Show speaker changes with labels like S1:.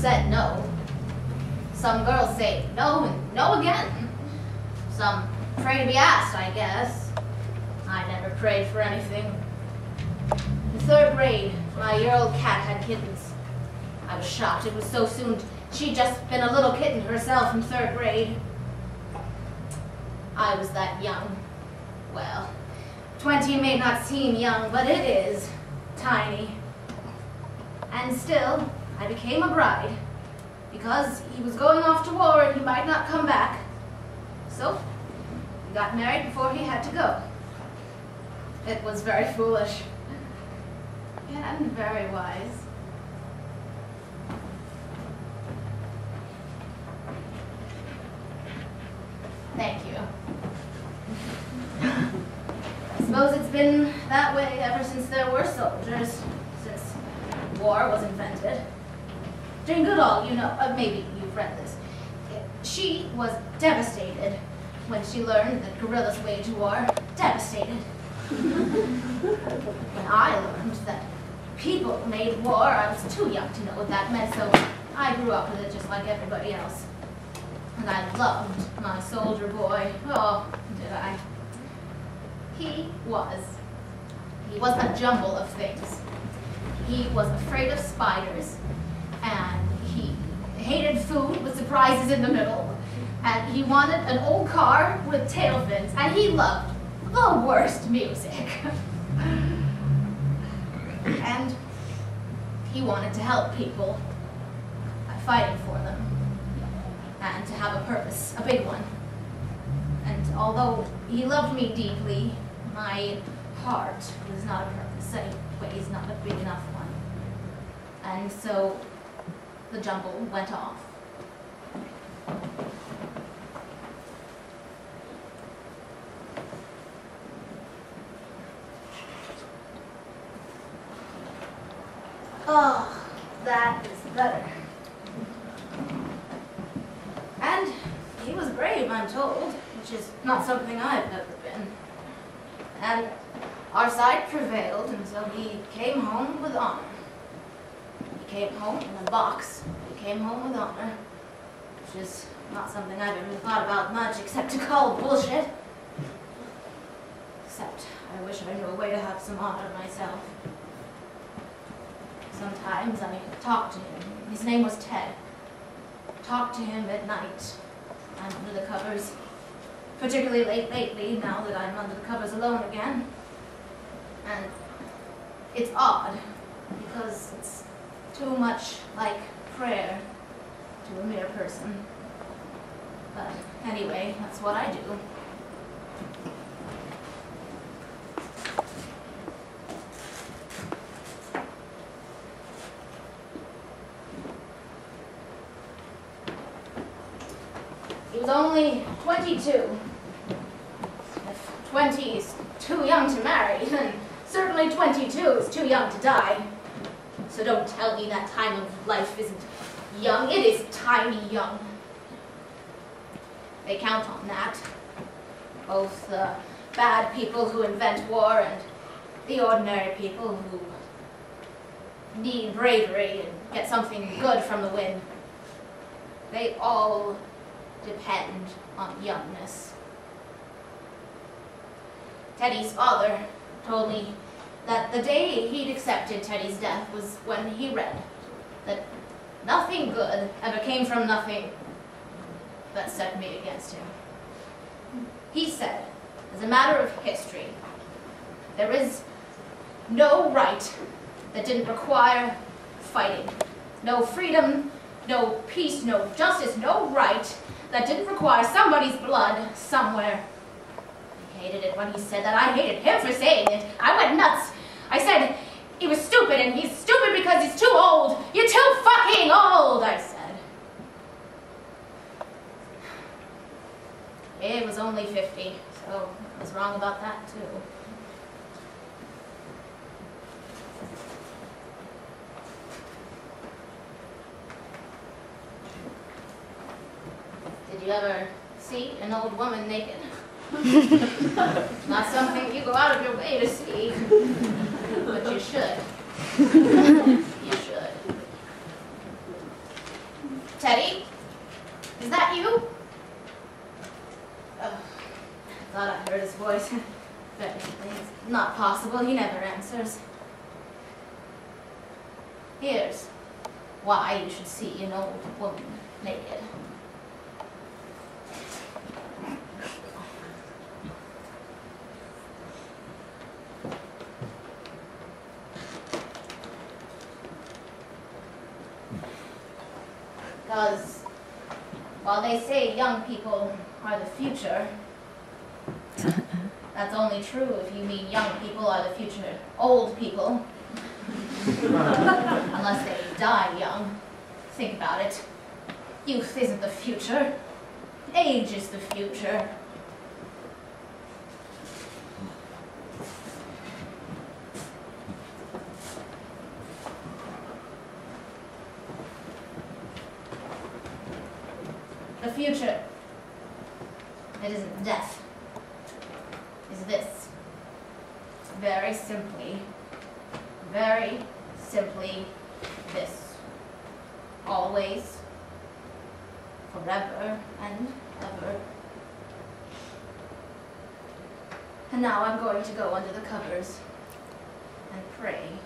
S1: said no. Some girls say no and no again. Some pray to be asked, I guess. I never prayed for anything. In 3rd grade, my year-old cat had kittens. I was shocked it was so soon. She'd just been a little kitten herself in 3rd grade. I was that young. Well, 20 may not seem young, but it is. Tiny. And still, I became a bride, because he was going off to war and he might not come back. So, we got married before he had to go. It was very foolish, and very wise. Thank you. I suppose it's been that way ever since there were soldiers, since war was invented. Jane Goodall, you know, maybe you've read this. She was devastated when she learned that guerrillas wage war. Devastated. When I learned that people made war, I was too young to know what that meant, so I grew up with it just like everybody else. And I loved my soldier boy. Oh, did I? He was a jumble of things. He was afraid of spiders, and he hated food with surprises in the middle, and he wanted an old car with tail fins, and he loved the worst music. And he wanted to help people by fighting for them, and to have a purpose, a big one. And although he loved me deeply, my heart was not a purpose anyways, not a big enough one. And so the jumble went off. Oh, that is better. And he was brave, I'm told, which is not something I've ever been. And our side prevailed until he came home with honor. He came home in a box. He came home with honor, which is not something I've ever thought about much except to call bullshit. Except I wish I knew a way to have some honor myself. Sometimes I talked to him. His name was Ted. Talked to him at night. I'm under the covers. Particularly lately, now that I'm under the covers alone again. And it's odd, because it's too much like prayer to a mere person. But anyway, that's what I do. He was only 22. If 20 is too young to marry, then certainly 22 is too young to die. So don't tell me that time of life isn't young. It is tiny young. They count on that. Both the bad people who invent war and the ordinary people who need bravery and get something good from the win. They all depend on youngness. Teddy's father told me that the day he'd accepted Teddy's death was when he read that nothing good ever came from nothing that set me against him. He said, as a matter of history, there is no right that didn't require fighting. No freedom, no peace, no justice, no right that didn't require somebody's blood somewhere. I hated it when he said that. I hated him for saying it. I went nuts. I said he was stupid, and he's stupid because he's too old. You're too fucking old, I said. It was only 50, so I was wrong about that too. Did you ever see an old woman naked? Not something you go out of your way to see, but you should. You should. Is that you? Oh, thought I heard his voice. But it's not possible. He never answers. Here's why you should see an old woman naked. Because while they say young people are the future, that's only true if you mean young people are the future old people. Unless they die young. Think about it. Youth isn't the future. Age is the future. The future, it isn't death, is this. Very simply this. Always, forever and ever. And now I'm going to go under the covers and pray.